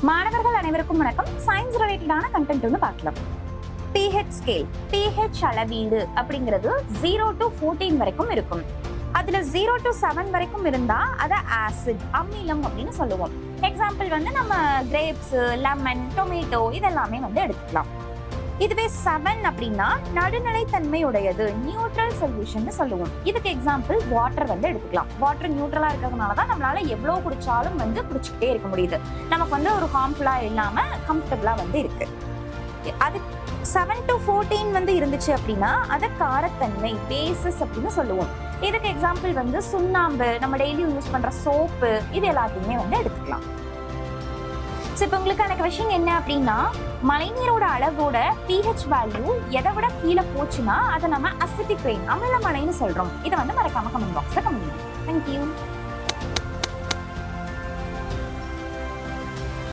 மாணவர்கள் அனைவருக்கும் வணக்கம். சயின்ஸ் ரிலேட்டடான கண்டென்ட் ஒன்று பார்க்கலாம். pH ஸ்கேல், pH அளவீடு அப்படிங்கிறது 0 to 14 வரைக்கும் இருக்கும். அதுல 0 to 7 வரைக்கும் இருந்தா அதை ஆசிட், அமிலம் அப்படின்னு சொல்லுவோம். எக்ஸாம்பிள் நம்ம கிரேப்ஸ், லெமன், டொமேட்டோ இதெல்லாமே எடுத்துக்கலாம். இதுவே 7 அப்படின்னா நடுநிலைத்தன்மை உடையது, நியூட்ரல் சொல்யூஷன் சொல்லுவோம். இதுக்கு எக்ஸாம்பிள் வாட்டர் எடுத்துக்கலாம். வாட்டர் நியூட்ரலா இருக்கிறதுனாலதான் நம்மளால எவ்வளவு குடிச்சாலும் குடிச்சுக்கிட்டே இருக்க முடியுது. நமக்கு ஒரு ஹார்ம்ஃபுல்லா இல்லாம கம்ஃபர்டபுளா இருக்கு. அது 7 to 14 இருந்துச்சு அப்படின்னா அதை காரத்தன்மை, பேசஸ் அப்படின்னு சொல்லுவோம். இதுக்கு எக்ஸாம்பிள் சுண்ணாம்பு, நம்ம டெய்லி யூஸ் பண்ற சோப்பு, இது எல்லாத்தையுமே எடுத்துக்கலாம். இப்போ உங்களுக்கான கொஸ்டின் என்ன அப்படின்னா, மழைநீரோட அளவோட pH வேல்யூ எதை விட கீழே போச்சுன்னா அதை நம்ம அசிட்டிக் ரெயின், அமில மழைன்னு சொல்றோம். இதை மறக்காம கமெண்ட் பாக்ஸ்ல கமெண்ட் பண்ணுங்க. தேங்க்யூ.